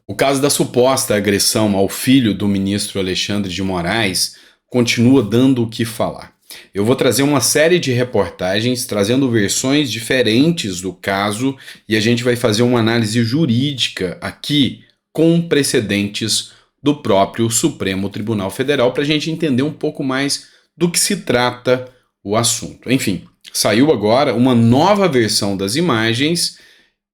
O caso da suposta agressão ao filho do ministro Alexandre de Moraes continua dando o que falar. Eu vou trazer uma série de reportagens trazendo versões diferentes do caso e a gente vai fazer uma análise jurídica aqui com precedentes do próprio Supremo Tribunal Federal para a gente entender um pouco mais do que se trata o assunto. Enfim, saiu agora uma nova versão das imagens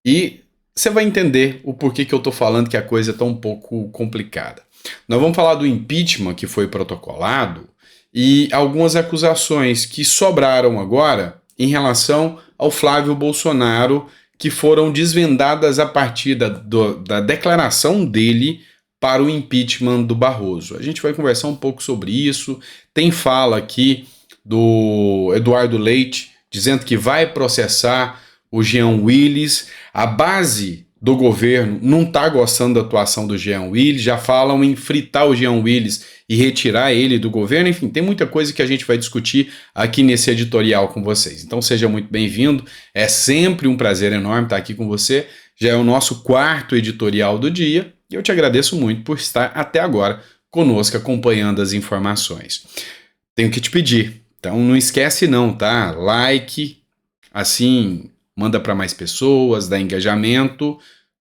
e você vai entender o porquê que eu estou falando que a coisa está um pouco complicada. Nós vamos falar do impeachment que foi protocolado e algumas acusações que sobraram agora em relação ao Flávio Bolsonaro, que foram desvendadas a partir da declaração dele para o impeachment do Barroso. A gente vai conversar um pouco sobre isso. Tem fala aqui do Eduardo Leite dizendo que vai processar o Jean Willis. A base do governo não está gostando da atuação do Jean Willis, já falam em fritar o Jean Willis e retirar ele do governo. Enfim, tem muita coisa que a gente vai discutir aqui nesse editorial com vocês. Então seja muito bem-vindo, é sempre um prazer enorme estar aqui com você. Já é o nosso quarto editorial do dia e eu te agradeço muito por estar até agora conosco acompanhando as informações. Tenho que te pedir, então não esquece não, tá? Like, assim manda para mais pessoas, dá engajamento,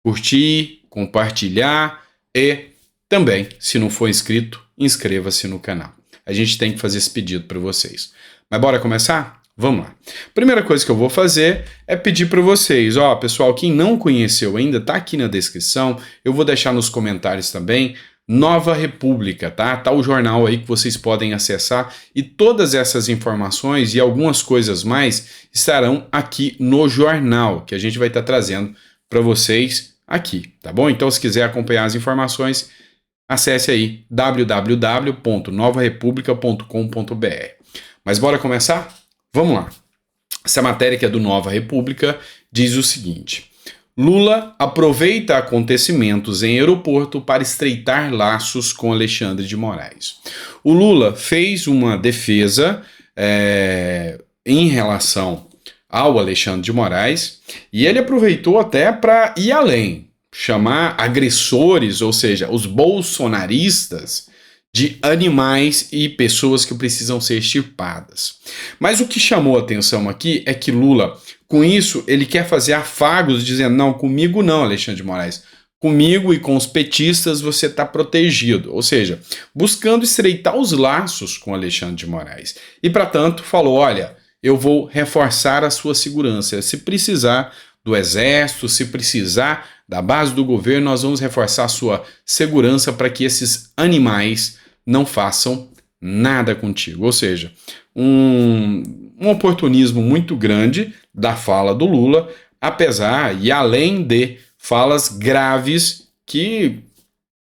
curtir, compartilhar e também, se não for inscrito, inscreva-se no canal. A gente tem que fazer esse pedido para vocês. Mas bora começar? Vamos lá. Primeira coisa que eu vou fazer é pedir para vocês, pessoal, quem não conheceu ainda, tá aqui na descrição, eu vou deixar nos comentários também, Nova República, tá? Tá o jornal aí que vocês podem acessar e todas essas informações e algumas coisas mais estarão aqui no jornal que a gente vai estar trazendo para vocês aqui, tá bom? Então, se quiser acompanhar as informações, acesse aí www.novarepublica.com.br. Mas bora começar? Vamos lá. Essa matéria que é do Nova República diz o seguinte: Lula aproveita acontecimentos em aeroporto para estreitar laços com Alexandre de Moraes. O Lula fez uma defesa em relação ao Alexandre de Moraes e ele aproveitou até para ir além, chamar agressores, ou seja, os bolsonaristas, de animais e pessoas que precisam ser extirpadas. Mas o que chamou a atenção aqui é que Lula, com isso, ele quer fazer afagos, dizendo, não, comigo não, Alexandre de Moraes, comigo e com os petistas você está protegido, ou seja, buscando estreitar os laços com Alexandre de Moraes. E, para tanto, falou, olha, eu vou reforçar a sua segurança, se precisar do exército, se precisar da base do governo, nós vamos reforçar a sua segurança para que esses animais não façam nada contigo. Ou seja, um oportunismo muito grande da fala do Lula, apesar e além de falas graves que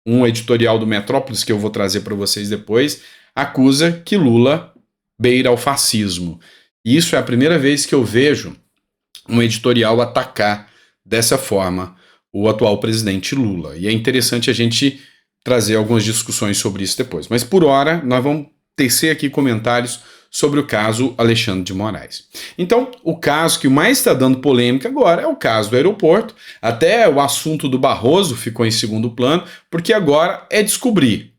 um editorial do Metrópolis, que eu vou trazer para vocês depois, acusa que Lula beira ao fascismo. E isso é a primeira vez que eu vejo um editorial atacar dessa forma o atual presidente Lula. E é interessante a gente trazer algumas discussões sobre isso depois. Mas por hora, nós vamos tecer aqui comentários sobre o caso Alexandre de Moraes. Então, o caso que mais está dando polêmica agora é o caso do aeroporto. Até o assunto do Barroso ficou em segundo plano, porque agora é descobrir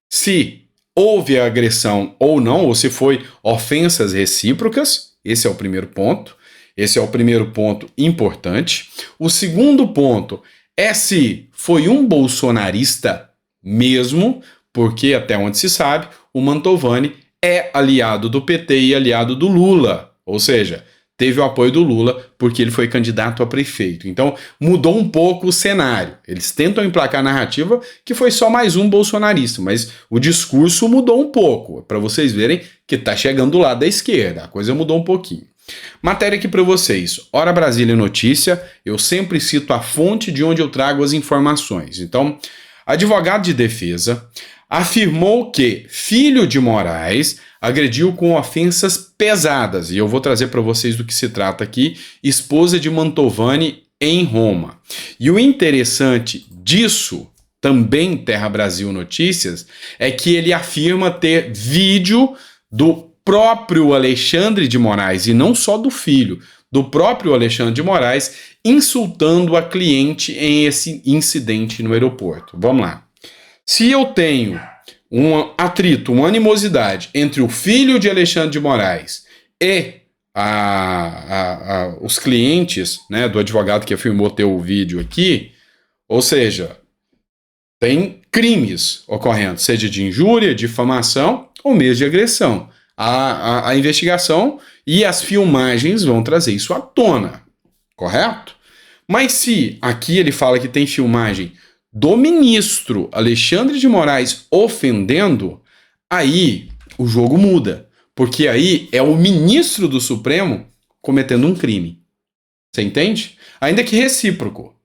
se houve agressão ou não, ou se foi ofensas recíprocas. Esse é o primeiro ponto. Esse é o primeiro ponto importante. O segundo ponto é se foi um bolsonarista mesmo, porque até onde se sabe, o Mantovani é aliado do PT e aliado do Lula, ou seja, teve o apoio do Lula porque ele foi candidato a prefeito. Então mudou um pouco o cenário. Eles tentam emplacar a narrativa que foi só mais um bolsonarista, mas o discurso mudou um pouco, para vocês verem que está chegando do lado da esquerda, a coisa mudou um pouquinho. Matéria aqui para vocês, Hora Brasília Notícia, eu sempre cito a fonte de onde eu trago as informações. Então, advogado de defesa afirmou que filho de Moraes agrediu com ofensas pesadas, e eu vou trazer para vocês do que se trata aqui, esposa de Mantovani em Roma. E o interessante disso, também Terra Brasil Notícias, é que ele afirma ter vídeo do próprio Alexandre de Moraes, e não só do filho, do próprio Alexandre de Moraes, insultando a cliente em esse incidente no aeroporto. Vamos lá. Se eu tenho um atrito, uma animosidade entre o filho de Alexandre de Moraes e os clientes, né, do advogado que afirmou ter o vídeo aqui, ou seja, tem crimes ocorrendo, seja de injúria, difamação ou mesmo de agressão. A investigação e as filmagens vão trazer isso à tona, correto? Mas se aqui ele fala que tem filmagem do ministro Alexandre de Moraes ofendendo, aí o jogo muda. Porque aí é o ministro do Supremo cometendo um crime. Você entende? Ainda que recíproco.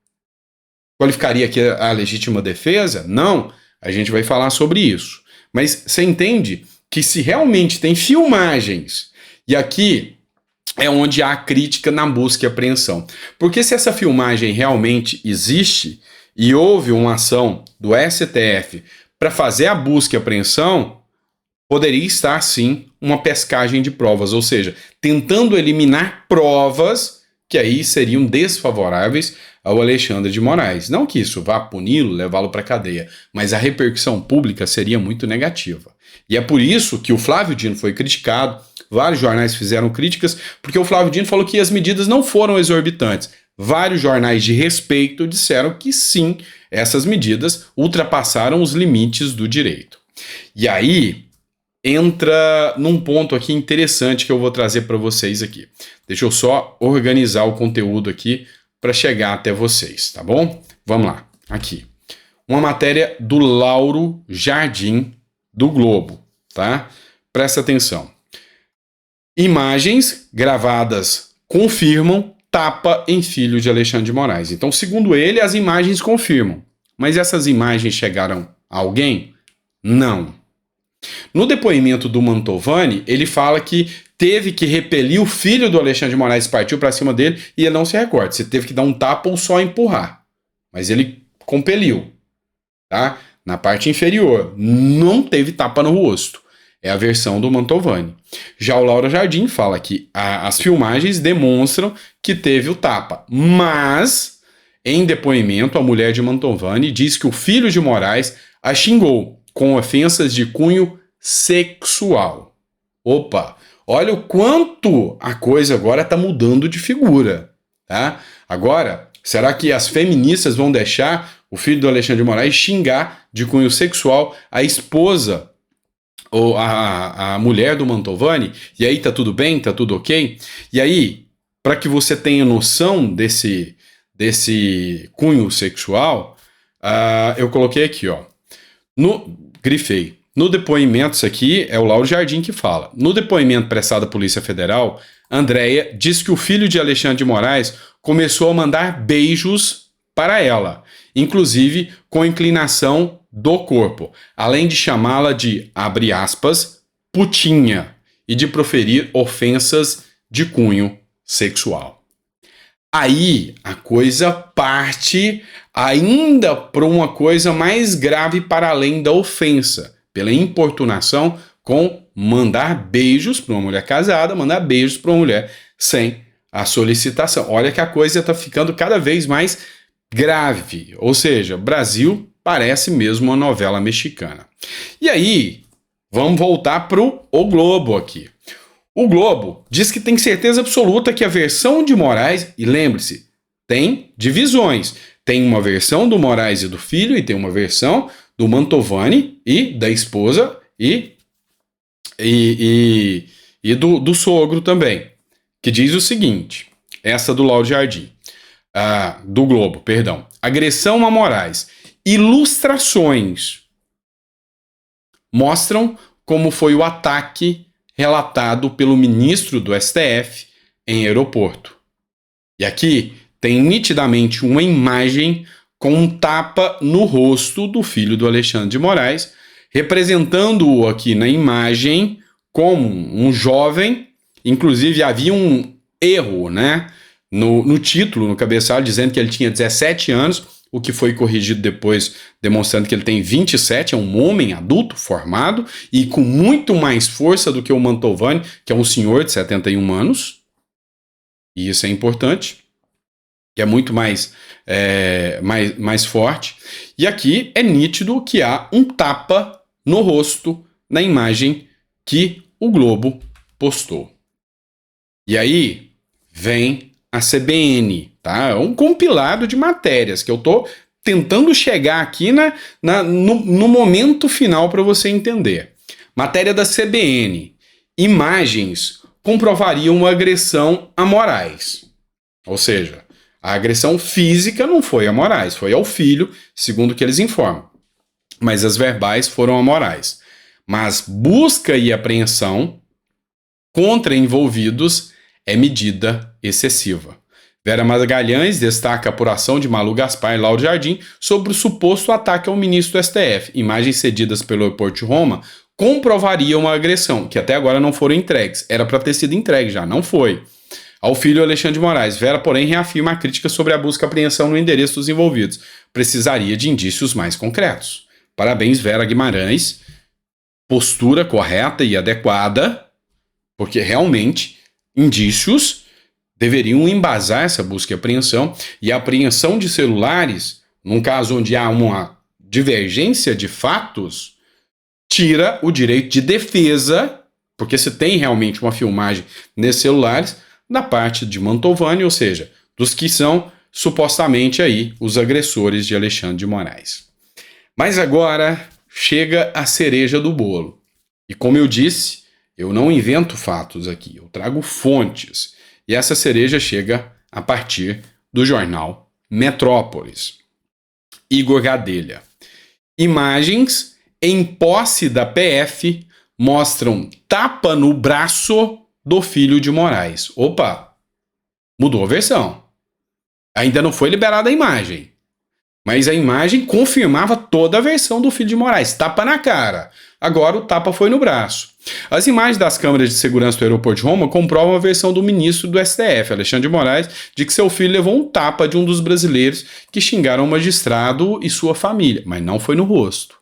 Qualificaria aqui a legítima defesa? Não. A gente vai falar sobre isso. Mas você entende que se realmente tem filmagens, e aqui é onde há a crítica na busca e apreensão. Porque se essa filmagem realmente existe e houve uma ação do STF para fazer a busca e apreensão, poderia estar, sim, uma pescagem de provas, ou seja, tentando eliminar provas que aí seriam desfavoráveis ao Alexandre de Moraes. Não que isso vá puni-lo, levá-lo para a cadeia, mas a repercussão pública seria muito negativa. E é por isso que o Flávio Dino foi criticado, vários jornais fizeram críticas, porque o Flávio Dino falou que as medidas não foram exorbitantes. Vários jornais de respeito disseram que sim, essas medidas ultrapassaram os limites do direito. E aí entra num ponto aqui interessante que eu vou trazer para vocês aqui. Deixa eu só organizar o conteúdo aqui para chegar até vocês, tá bom? Vamos lá, aqui. Uma matéria do Lauro Jardim, do Globo, tá? Presta atenção. Imagens gravadas confirmam tapa em filho de Alexandre de Moraes. Então, segundo ele, as imagens confirmam. Mas essas imagens chegaram a alguém? Não. No depoimento do Mantovani, ele fala que teve que repelir o filho do Alexandre de Moraes, partiu para cima dele e ele não se recorda se teve que dar um tapa ou só empurrar. Mas ele compeliu, tá? Na parte inferior, não teve tapa no rosto. É a versão do Mantovani. Já o Lauro Jardim fala que as filmagens demonstram que teve o tapa. Mas, em depoimento, a mulher de Mantovani diz que o filho de Moraes a xingou com ofensas de cunho sexual. Opa, olha o quanto a coisa agora está mudando de figura, tá? Agora, será que as feministas vão deixar o filho do Alexandre de Moraes xingar de cunho sexual a esposa ou a mulher do Mantovani? E aí tá tudo bem? Tá tudo ok? E aí, para que você tenha noção desse cunho sexual, eu coloquei aqui, ó. Grifei. No depoimento, isso aqui é o Lauro Jardim que fala. No depoimento prestado à Polícia Federal, Andréia diz que o filho de Alexandre de Moraes começou a mandar beijos para ela, inclusive com inclinação do corpo, além de chamá-la de, abre aspas, putinha, e de proferir ofensas de cunho sexual. Aí a coisa parte ainda para uma coisa mais grave para além da ofensa, pela importunação com mandar beijos para uma mulher casada, mandar beijos para uma mulher sem a solicitação. Olha que a coisa está ficando cada vez mais grave, ou seja, Brasil parece mesmo uma novela mexicana. E aí, vamos voltar para o Globo aqui. O Globo diz que tem certeza absoluta que a versão de Moraes, e lembre-se, tem divisões. Tem uma versão do Moraes e do filho, e tem uma versão do Mantovani e da esposa e do sogro também, que diz o seguinte, essa do Lauro Jardim, do Globo, perdão. Agressão a Moraes. Ilustrações mostram como foi o ataque relatado pelo ministro do STF em aeroporto. E aqui tem nitidamente uma imagem com um tapa no rosto do filho do Alexandre de Moraes, representando-o aqui na imagem como um jovem. Inclusive havia um erro, né, no título, no cabeçalho, dizendo que ele tinha 17 anos, o que foi corrigido depois, demonstrando que ele tem 27, é um homem adulto, formado, e com muito mais força do que o Mantovani, que é um senhor de 71 anos. E isso é importante. que é muito mais forte. E aqui é nítido que há um tapa no rosto na imagem que o Globo postou. E aí vem a CBN, tá? É um compilado de matérias que eu tô tentando chegar aqui no momento final para você entender. Matéria da CBN. Imagens comprovariam uma agressão a Moraes. Ou seja, a agressão física não foi a Moraes, foi ao filho, segundo o que eles informam. Mas as verbais foram a Moraes. Mas busca e apreensão contra envolvidos é medida excessiva. Vera Magalhães destaca a apuração de Malu Gaspar e Lauro Jardim sobre o suposto ataque ao ministro do STF. Imagens cedidas pelo aeroporto de Roma comprovariam uma agressão, que até agora não foram entregues. Era para ter sido entregue já, não foi. Ao filho Alexandre de Moraes, Vera, porém, reafirma a crítica sobre a busca e apreensão no endereço dos envolvidos. Precisaria de indícios mais concretos. Parabéns, Vera Guimarães. Postura correta e adequada, porque realmente indícios deveriam embasar essa busca e apreensão. E a apreensão de celulares, num caso onde há uma divergência de fatos, tira o direito de defesa, porque se tem realmente uma filmagem nesses celulares, da parte de Mantovani, ou seja, dos que são supostamente aí os agressores de Alexandre de Moraes. Mas agora chega a cereja do bolo. E como eu disse, eu não invento fatos aqui, eu trago fontes. E essa cereja chega a partir do jornal Metrópolis. Igor Gadelha. Imagens em posse da PF mostram tapa no braço do filho de Moraes. Opa, mudou a versão. Ainda não foi liberada a imagem, mas a imagem confirmava toda a versão do filho de Moraes. Tapa na cara. Agora o tapa foi no braço. As imagens das câmeras de segurança do aeroporto de Roma comprovam a versão do ministro do STF, Alexandre de Moraes, de que seu filho levou um tapa de um dos brasileiros que xingaram o magistrado e sua família, mas não foi no rosto.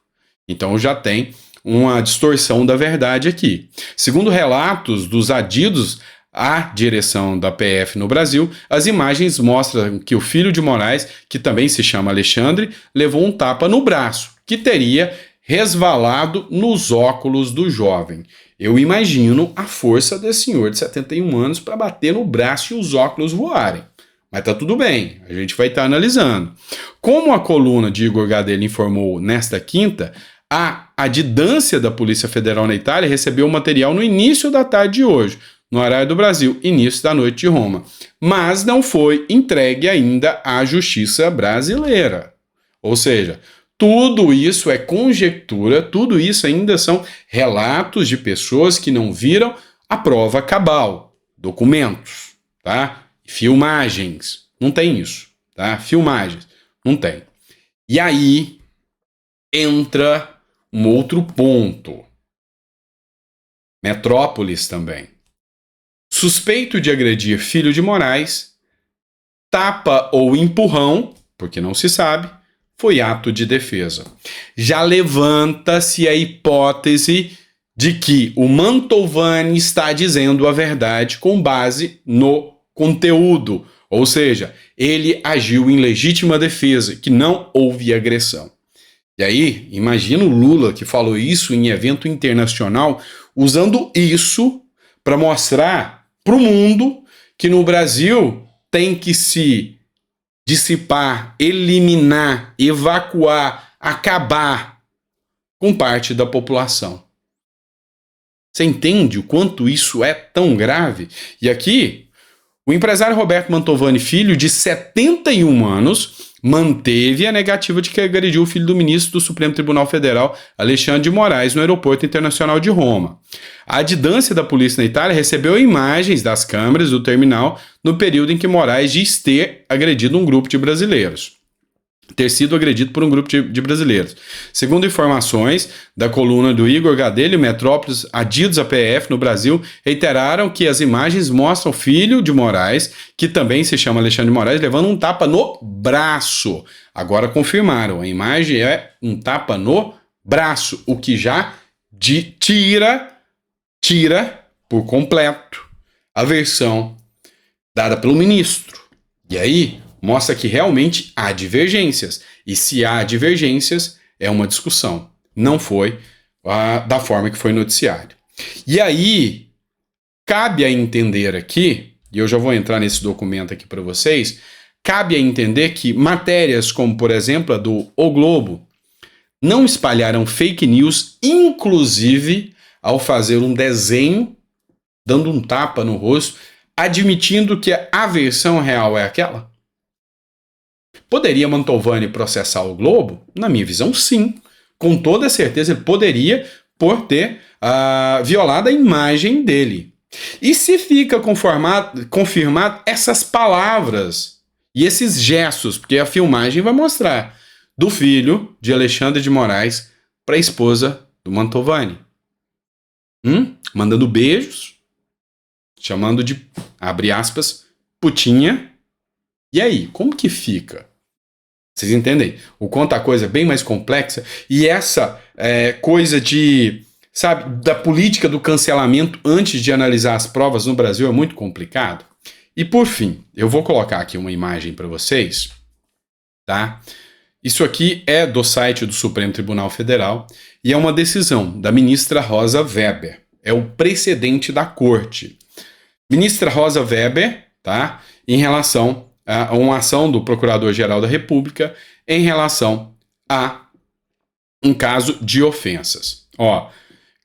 Então já tem uma distorção da verdade aqui. Segundo relatos dos adidos à direção da PF no Brasil, as imagens mostram que o filho de Moraes, que também se chama Alexandre, levou um tapa no braço, que teria resvalado nos óculos do jovem. Eu imagino a força desse senhor de 71 anos para bater no braço e os óculos voarem. Mas tá tudo bem, a gente vai estar analisando. Como a coluna de Igor Gadelha informou nesta quinta, a adidância da Polícia Federal na Itália recebeu o material no início da tarde de hoje, no horário do Brasil, início da noite de Roma, mas não foi entregue ainda à Justiça brasileira. Ou seja, tudo isso é conjectura, tudo isso ainda são relatos de pessoas que não viram a prova cabal, documentos, tá? Filmagens, não tem isso, tá? Filmagens, não tem. E aí entra um outro ponto. Metrópolis também. Suspeito de agredir filho de Moraes, tapa ou empurrão, porque não se sabe, foi ato de defesa. Já levanta-se a hipótese de que o Mantovani está dizendo a verdade com base no conteúdo, ou seja, ele agiu em legítima defesa, que não houve agressão. E aí, imagina o Lula que falou isso em evento internacional, usando isso para mostrar para o mundo que no Brasil tem que se dissipar, eliminar, evacuar, acabar com parte da população. Você entende o quanto isso é tão grave? E aqui, o empresário Roberto Mantovani Filho, de 71 anos, manteve a negativa de que agrediu o filho do ministro do Supremo Tribunal Federal, Alexandre de Moraes, no aeroporto internacional de Roma. A adidância da polícia na Itália recebeu imagens das câmeras do terminal no período em que Moraes diz ter agredido um grupo de brasileiros. Ter sido agredido por um grupo de brasileiros. Segundo informações da coluna do Igor Gadelha, Metrópolis, adidos à PF no Brasil, reiteraram que as imagens mostram o filho de Moraes, que também se chama Alexandre de Moraes, levando um tapa no braço. Agora confirmaram, a imagem é um tapa no braço, o que já tira por completo a versão dada pelo ministro. E aí, mostra que realmente há divergências. E se há divergências, é uma discussão. Não foi da forma que foi noticiado. E aí, cabe a entender aqui, e eu já vou entrar nesse documento aqui para vocês, cabe a entender que matérias como, por exemplo, a do O Globo, não espalharam fake news, inclusive ao fazer um desenho, dando um tapa no rosto, admitindo que a versão real é aquela? Poderia Mantovani processar o Globo? Na minha visão, sim. Com toda certeza, ele poderia, por ter violado a imagem dele. E se fica confirmado essas palavras e esses gestos, porque a filmagem vai mostrar, do filho de Alexandre de Moraes para a esposa do Mantovani. Mandando beijos, chamando de, abre aspas, putinha. E aí, como que fica? Vocês entendem? O quanto a coisa é bem mais complexa. E essa coisa de, sabe, da política do cancelamento antes de analisar as provas no Brasil é muito complicado. E por fim, eu vou colocar aqui uma imagem para vocês, tá? Isso aqui é do site do Supremo Tribunal Federal e é uma decisão da ministra Rosa Weber. É o precedente da corte. Ministra Rosa Weber, tá? Em relação a uma ação do Procurador-Geral da República em relação a um caso de ofensas. Ó,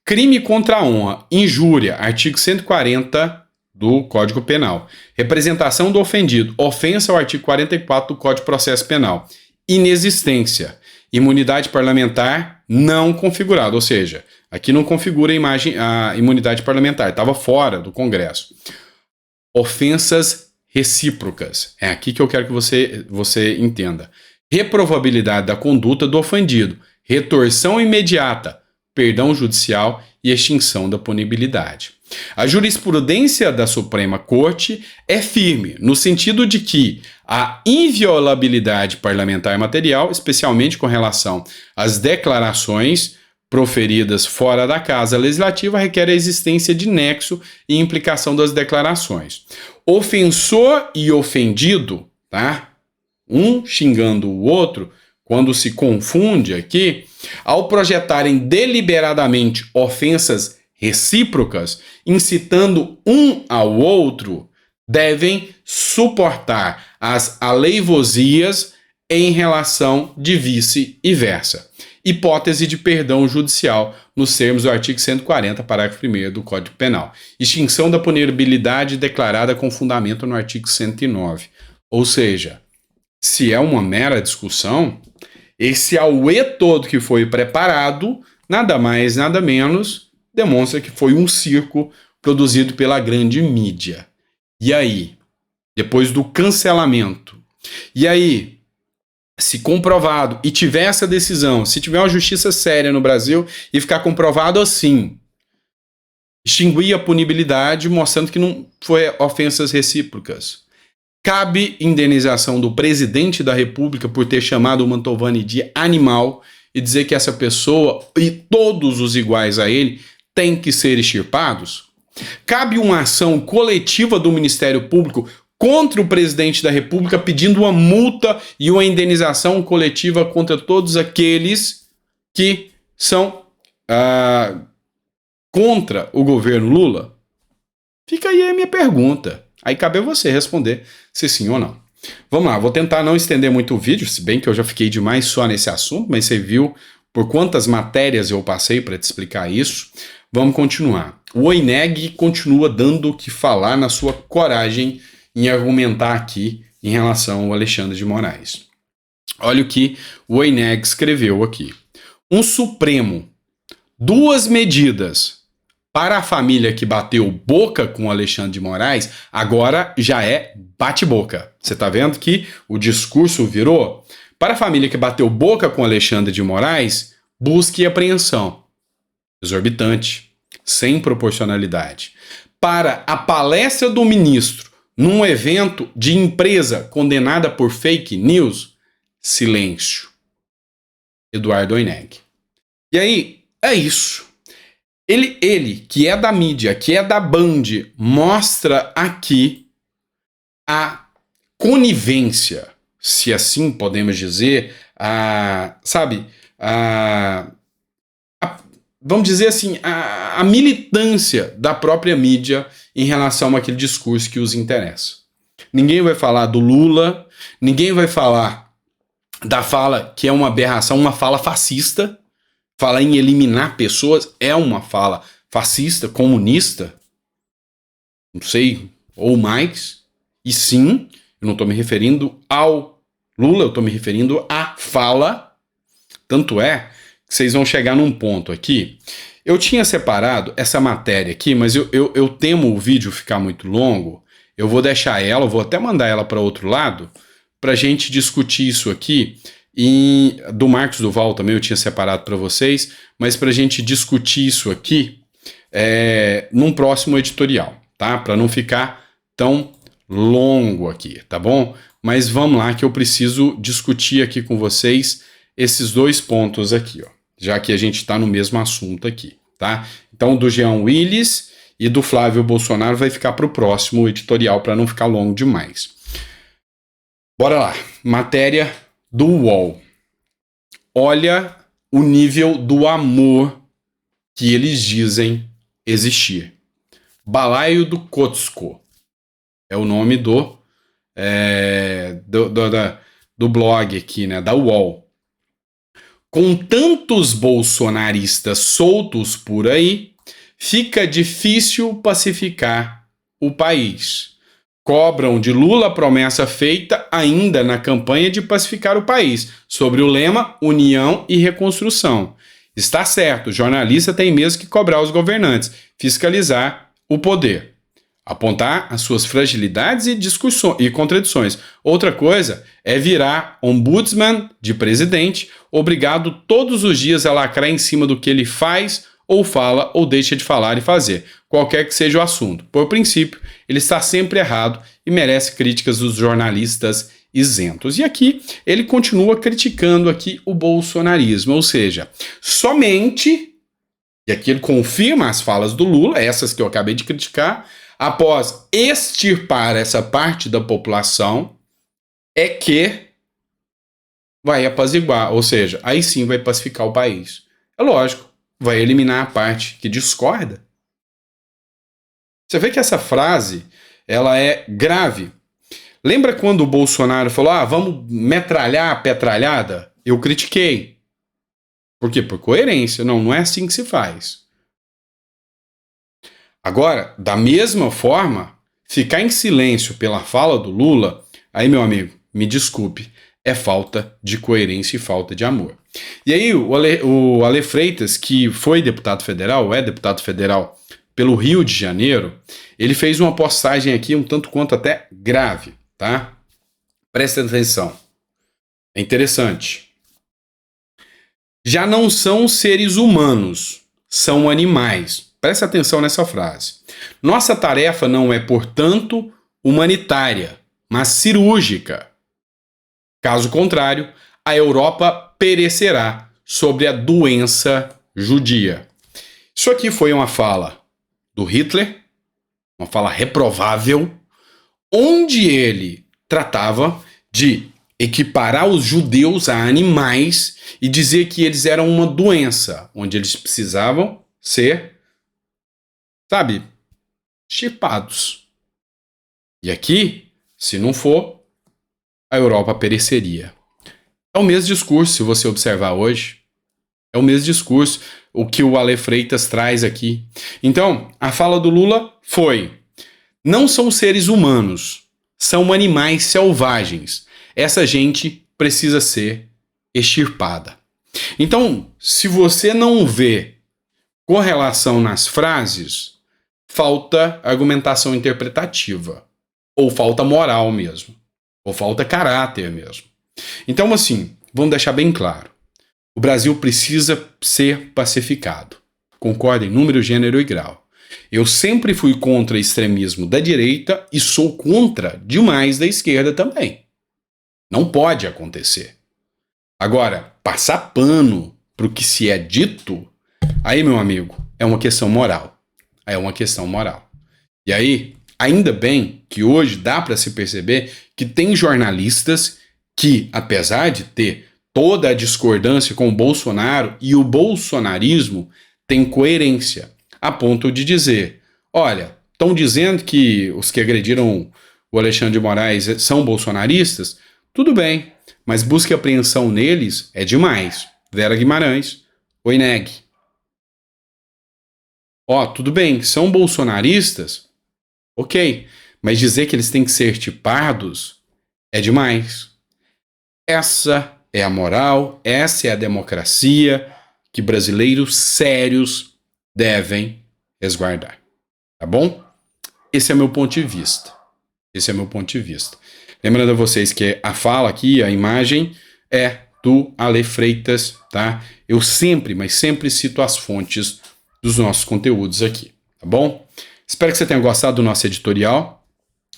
crime contra a honra, injúria, artigo 140 do Código Penal. Representação do ofendido, ofensa ao artigo 44 do Código de Processo Penal. Inexistência, imunidade parlamentar não configurada, ou seja, aqui não configura a imunidade parlamentar, estava fora do Congresso. Ofensas recíprocas, é aqui que eu quero que você entenda. Reprovabilidade da conduta do ofendido, retorção imediata, perdão judicial e extinção da punibilidade. A jurisprudência da Suprema Corte é firme, no sentido de que a inviolabilidade parlamentar material, especialmente com relação às declarações proferidas fora da Casa Legislativa, requer a existência de nexo e implicação das declarações. Ofensor e ofendido, tá? Um xingando o outro, quando se confunde aqui, ao projetarem deliberadamente ofensas recíprocas, incitando um ao outro, devem suportar as aleivosias em relação de vice e versa. Hipótese de perdão judicial nos termos do artigo 140, parágrafo 1º do Código Penal. Extinção da punibilidade declarada com fundamento no artigo 109. Ou seja, se é uma mera discussão, esse auê todo que foi preparado, nada mais, nada menos, demonstra que foi um circo produzido pela grande mídia. E aí, depois do cancelamento, e aí, se comprovado e tiver essa decisão, se tiver uma justiça séria no Brasil e ficar comprovado assim, extinguir a punibilidade mostrando que não foi ofensas recíprocas. Cabe indenização do presidente da República por ter chamado o Mantovani de animal e dizer que essa pessoa e todos os iguais a ele têm que ser extirpados? Cabe uma ação coletiva do Ministério Público contra o presidente da República pedindo uma multa e uma indenização coletiva contra todos aqueles que são contra o governo Lula? Fica aí a minha pergunta. Aí cabe a você responder se sim ou não. Vamos lá, vou tentar não estender muito o vídeo, se bem que eu já fiquei demais só nesse assunto, mas você viu por quantas matérias eu passei para te explicar isso. Vamos continuar. O OINEG continua dando o que falar na sua coragem em argumentar aqui em relação ao Alexandre de Moraes. Olha o que o OINEG escreveu aqui. Um Supremo, 2 medidas para a família que bateu boca com o Alexandre de Moraes, agora já é bate-boca. Você está vendo que o discurso virou? Para a família que bateu boca com o Alexandre de Moraes, busque apreensão. Exorbitante, sem proporcionalidade. Para a palestra do ministro num evento de empresa condenada por fake news, silêncio. Eduardo OINEG. E aí, é isso. Ele, que é da mídia, que é da Band, mostra aqui a conivência, se assim podemos dizer, vamos dizer assim, a militância da própria mídia em relação àquele discurso que os interessa. Ninguém vai falar do Lula, ninguém vai falar da fala que é uma aberração, uma fala fascista. Falar em eliminar pessoas é uma fala fascista, comunista, não sei, ou mais. E sim, eu não estou me referindo ao Lula, eu estou me referindo à fala. Tanto é que vocês vão chegar num ponto aqui. Eu tinha separado essa matéria aqui, mas eu temo o vídeo ficar muito longo. Eu vou deixar ela, eu vou até mandar ela para outro lado, para a gente discutir isso aqui. E do Marcos Duval também eu tinha separado para vocês, mas para a gente discutir isso aqui num próximo editorial, tá? Para não ficar tão longo aqui, tá bom? Mas vamos lá que eu preciso discutir aqui com vocês esses dois pontos aqui, ó, já que a gente está no mesmo assunto aqui, tá? Então, do Jean Willis e do Flávio Bolsonaro vai ficar para o próximo editorial para não ficar longo demais. Bora lá, matéria do UOL. Olha o nível do amor que eles dizem existir. Balaio do Kotsko é o nome do blog aqui, né, da UOL. Com tantos bolsonaristas soltos por aí, fica difícil pacificar o país. Cobram de Lula a promessa feita ainda na campanha de pacificar o país, sobre o lema União e Reconstrução. Está certo, o jornalista tem mesmo que cobrar os governantes, fiscalizar o poder, apontar as suas fragilidades e contradições. Outra coisa é virar ombudsman de presidente, obrigado todos os dias a lacrar em cima do que ele faz ou fala ou deixa de falar e fazer, qualquer que seja o assunto. Por princípio, ele está sempre errado e merece críticas dos jornalistas isentos. E aqui ele continua criticando aqui o bolsonarismo, ou seja, somente, e aqui ele confirma as falas do Lula, essas que eu acabei de criticar, após extirpar essa parte da população, é que vai apaziguar, ou seja, aí sim vai pacificar o país. É lógico. Vai eliminar a parte que discorda. Você vê que essa frase, ela é grave. Lembra quando o Bolsonaro falou, vamos metralhar a petralhada? Eu critiquei. Por quê? Por coerência. Não é assim que se faz. Agora, da mesma forma, ficar em silêncio pela fala do Lula, aí, meu amigo, me desculpe, é falta de coerência e falta de amor. E aí o Ale Freitas, que foi deputado federal, é deputado federal pelo Rio de Janeiro, ele fez uma postagem aqui um tanto quanto até grave, tá? Presta atenção. É interessante. Já não são seres humanos, são animais. Presta atenção nessa frase. Nossa tarefa não é, portanto, humanitária, mas cirúrgica. Caso contrário, a Europa perecerá sobre a doença judia. Isso aqui foi uma fala do Hitler, uma fala reprovável, onde ele tratava de equiparar os judeus a animais e dizer que eles eram uma doença, onde eles precisavam ser, extirpados. E aqui, se não for, a Europa pereceria. É o mesmo discurso, se você observar hoje. É o mesmo discurso, o que o Ale Freitas traz aqui. Então, a fala do Lula foi: não são seres humanos, são animais selvagens. Essa gente precisa ser extirpada. Então, se você não vê correlação nas frases, falta argumentação interpretativa. Ou falta moral mesmo. Ou falta caráter mesmo. Então, assim, vamos deixar bem claro. O Brasil precisa ser pacificado. Concorda em número, gênero e grau. Eu sempre fui contra extremismo da direita e sou contra demais da esquerda também. Não pode acontecer. Agora, passar pano pro que se é dito, aí, meu amigo, é uma questão moral. É uma questão moral. E aí, Ainda bem que hoje dá para se perceber que tem jornalistas que, apesar de ter toda a discordância com o Bolsonaro e o bolsonarismo, tem coerência, a ponto de dizer, olha, estão dizendo que os que agrediram o Alexandre de Moraes são bolsonaristas? Tudo bem, mas busca e apreensão neles é demais. Vera Guimarães, oi Neg. Tudo bem, são bolsonaristas? Ok, mas dizer que eles têm que ser tipados é demais. Essa é a moral, essa é a democracia que brasileiros sérios devem resguardar. Tá bom? Esse é meu ponto de vista. Esse é meu ponto de vista. Lembrando a vocês que a fala aqui, a imagem, é do Ale Freitas, tá? Eu sempre, mas sempre cito as fontes dos nossos conteúdos aqui, tá bom? Espero que você tenha gostado do nosso editorial.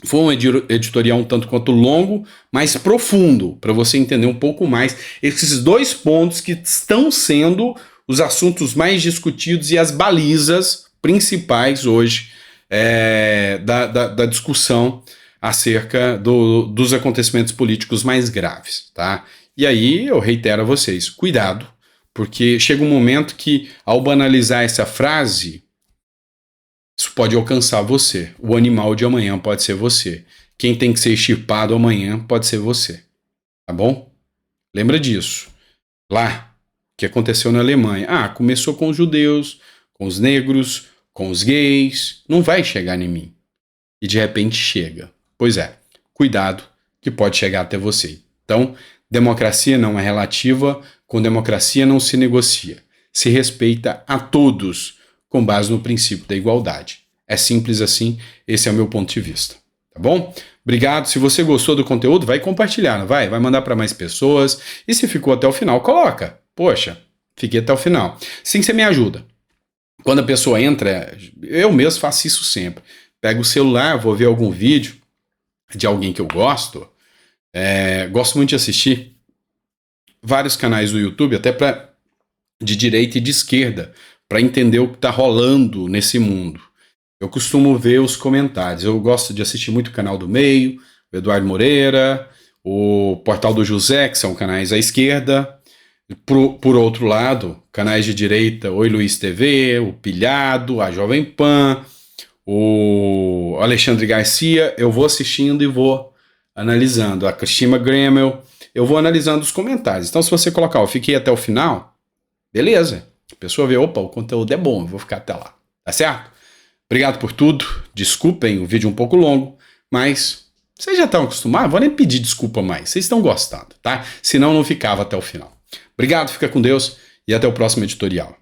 Foi um editorial um tanto quanto longo, mas profundo, para você entender um pouco mais esses dois pontos que estão sendo os assuntos mais discutidos e as balizas principais hoje da discussão acerca dos acontecimentos políticos mais graves, tá? E aí eu reitero a vocês, cuidado, porque chega um momento que, ao banalizar essa frase, isso pode alcançar você. O animal de amanhã pode ser você. Quem tem que ser extirpado amanhã pode ser você. Tá bom? Lembra disso. Lá, o que aconteceu na Alemanha. Começou com os judeus, com os negros, com os gays. Não vai chegar em mim. E de repente chega. Pois é, cuidado que pode chegar até você. Então, democracia não é relativa, com democracia não se negocia. Se respeita a todos, com base no princípio da igualdade. É simples assim, esse é o meu ponto de vista. Tá bom? Obrigado. Se você gostou do conteúdo, vai compartilhar, não vai? Vai mandar para mais pessoas. E se ficou até o final, coloca. Poxa, fiquei até o final. Sim, você me ajuda. Quando a pessoa entra, eu mesmo faço isso sempre. Pego o celular, vou ver algum vídeo de alguém que eu gosto. Gosto muito de assistir vários canais do YouTube, até de direita e de esquerda, para entender o que está rolando nesse mundo. Eu costumo ver os comentários. Eu gosto de assistir muito o canal do Meio, o Eduardo Moreira, o Portal do José, que são canais à esquerda. Por outro lado, canais de direita, Oi Luiz TV, o Pilhado, a Jovem Pan, o Alexandre Garcia. Eu vou assistindo e vou analisando. A Cristina Gremel, eu vou analisando os comentários. Então, se você colocar, eu fiquei até o final, beleza. A pessoa vê, opa, o conteúdo é bom, eu vou ficar até lá. Tá certo? Obrigado por tudo. Desculpem o vídeo um pouco longo, mas vocês já estão acostumados, vou nem pedir desculpa mais. Vocês estão gostando, tá? Senão não ficava até o final. Obrigado, fica com Deus e até o próximo editorial.